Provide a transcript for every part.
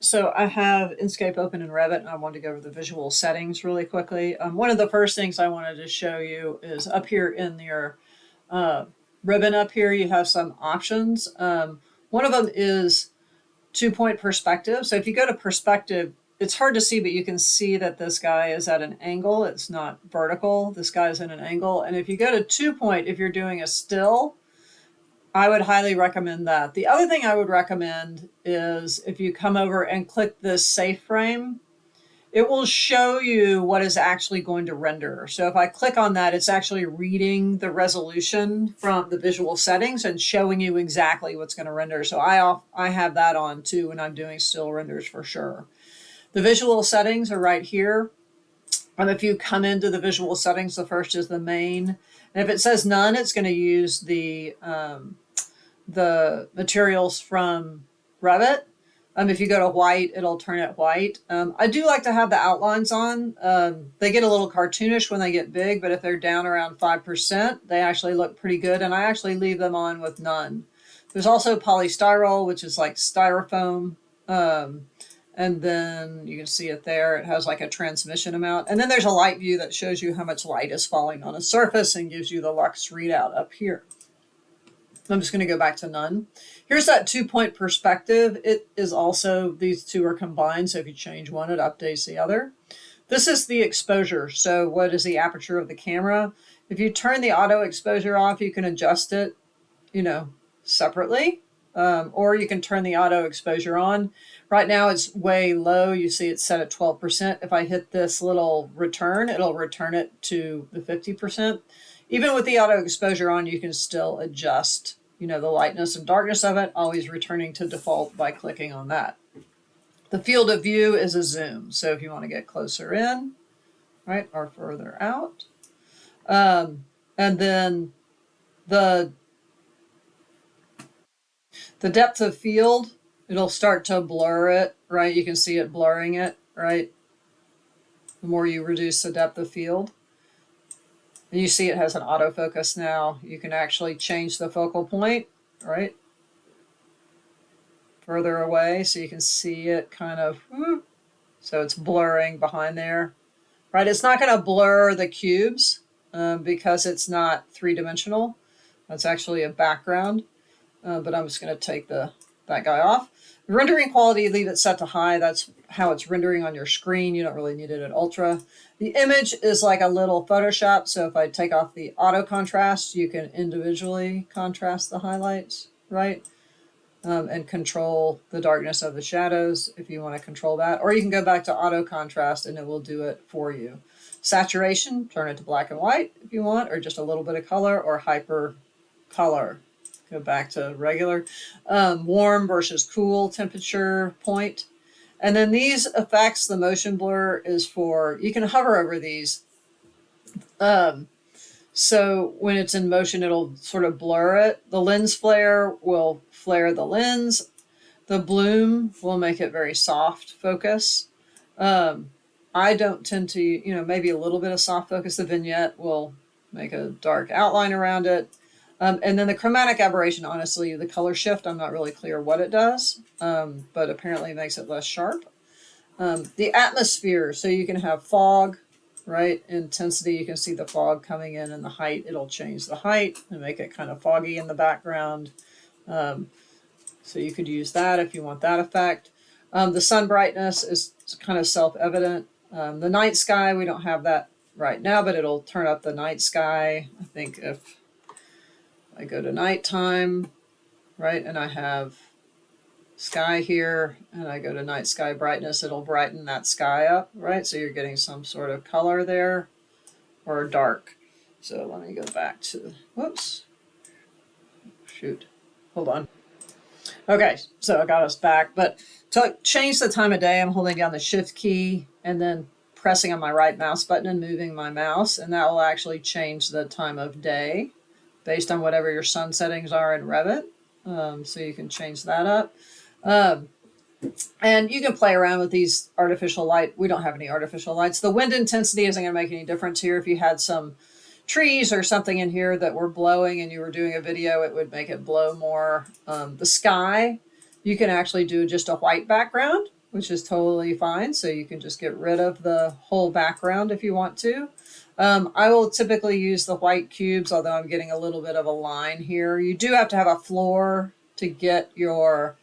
So I have Enscape open in Revit, and I wanted to go over the visual settings really quickly. One of the first things I wanted to show you is up here in your uh, ribbon up here, you have some options. One of them is 2-point perspective. So if you go to perspective, it's hard to see, but you can see that this guy is at an angle. It's not vertical. This guy is at an angle. And if you go to 2-point, if you're doing a still, I would highly recommend that. The other thing I would recommend is if you come over and click this safe frame, it will show you what is actually going to render. So if I click on that, it's actually reading the resolution from the visual settings and showing you exactly what's going to render. So I have that on too when I'm doing still renders for sure. The visual settings are right here. And if you come into the visual settings, the first is the main. And if it says none, it's going to use the materials from Revit. If you go to white, it'll turn it white. I do like to have the outlines on. They get a little cartoonish when they get big, but if they're down around 5%, they actually look pretty good. And I actually leave them on with none. There's also polystyrol, which is like styrofoam. And then you can see it there. It has like a transmission amount. And then there's a light view that shows you how much light is falling on a surface and gives you the lux readout up here. I'm just going to go back to none. Here's that 2-point perspective. It is also, these two are combined. So if you change one, it updates the other. This is the exposure. So what is the aperture of the camera? If you turn the auto exposure off, you can adjust it, separately. Or you can turn the auto exposure on. Right now it's way low. You see it's set at 12%. If I hit this little return, it'll return it to the 50%. Even with the auto exposure on, you can still adjust, the lightness and darkness of it, always returning to default by clicking on that. The field of view is a zoom. So if you want to get closer in, right, or further out. And then the depth of field, it'll start to blur it, right? You can see it blurring it, right? The more you reduce the depth of field. And you see it has an autofocus now. You can actually change the focal point, right? Further away so you can see it kind of, so it's blurring behind there, right? It's not going to blur the cubes because it's not three-dimensional. That's actually a background, but I'm just going to take that guy off. Rendering quality, leave it set to high. That's how it's rendering on your screen. You don't really need it at ultra. The image is like a little Photoshop. So if I take off the auto contrast, you can individually contrast the highlights, right? And control the darkness of the shadows if you want to control that. Or you can go back to auto contrast and it will do it for you. Saturation, turn it to black and white if you want, or just a little bit of color, or hyper color. Go back to regular. Warm versus cool temperature point. And then these effects, the motion blur is for, you can hover over these. So when it's in motion, it'll sort of blur it. The lens flare will flare the lens. The bloom will make it very soft focus. I don't tend to, maybe a little bit of soft focus. The vignette will make a dark outline around it. And then the chromatic aberration, honestly, the color shift, I'm not really clear what it does, but apparently it makes it less sharp. The atmosphere, so you can have fog, right? Intensity, you can see the fog coming in, and the height, it'll change the height and make it kind of foggy in the background. So you could use that if you want that effect. The sun brightness is kind of self-evident. The night sky, we don't have that right now, but it'll turn up the night sky. I think if I go to nighttime, right, and I have sky here, and I go to night sky brightness, it'll brighten that sky up, right? So you're getting some sort of color there, or dark. So let me go back to, whoops, shoot, hold on. Okay, so I got us back, but to change the time of day, I'm holding down the shift key and then pressing on my right mouse button and moving my mouse, and that will actually change the time of day based on whatever your sun settings are in Revit. So you can change that up. And you can play around with these artificial light. We don't have any artificial lights. The wind intensity isn't going to make any difference here. If you had some trees or something in here that were blowing and you were doing a video, it would make it blow more. The sky, you can actually do just a white background, which is totally fine. So you can just get rid of the whole background if you want to. I will typically use the white cubes, although I'm getting a little bit of a line here. You do have to have a floor to get your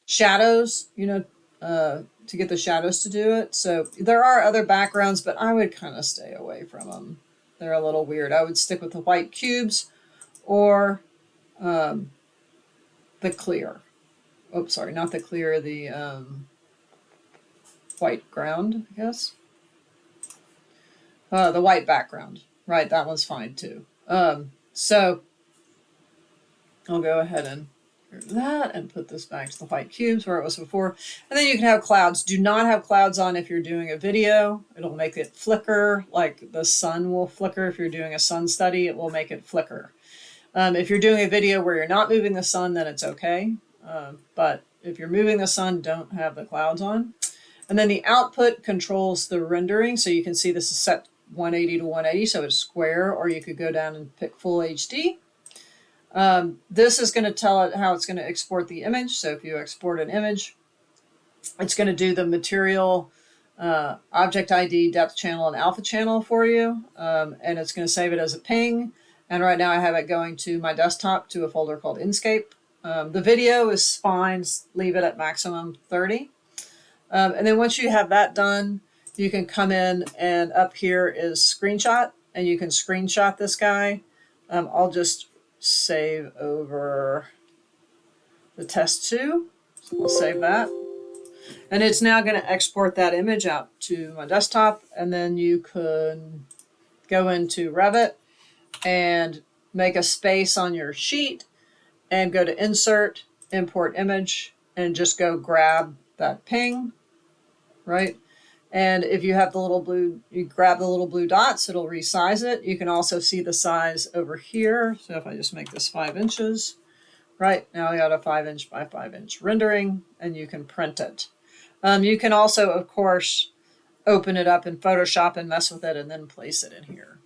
shadows, to get the shadows to do it. So there are other backgrounds, but I would kind of stay away from them. They're a little weird. I would stick with the white cubes or the clear. Oh, sorry, not the clear, the white ground, I guess. The white background. Right, that one's fine too. So I'll go ahead and that and put this back to the white cubes where it was before. And then you can have clouds. Do not have clouds on if you're doing a video. It'll make it flicker, like the sun will flicker. If you're doing a sun study, it will make it flicker. If you're doing a video where you're not moving the sun, then it's okay. But if you're moving the sun, don't have the clouds on. And then the output controls the rendering. So you can see this is set 180 to 180, so it's square, or you could go down and pick full HD. This is going to tell it how it's going to export the image. So if you export an image, it's going to do the material, object ID, depth channel, and alpha channel for you. And it's going to save it as a ping. And right now I have it going to my desktop to a folder called Enscape. The video is fine. Leave it at maximum 30. And then once you have that done, you can come in and up here is screenshot, and you can screenshot this guy. I'll just save over the test 2. So we'll save that. And it's now going to export that image out to my desktop. And then you can go into Revit and make a space on your sheet and go to Insert, Import Image, and just go grab that ping, right? And if you have the little blue, you grab the little blue dots, it'll resize it. You can also see the size over here. So if I just make this 5 inches, right, now I got a 5 inch by 5 inch rendering, and you can print it. You can also, of course, open it up in Photoshop and mess with it and then place it in here.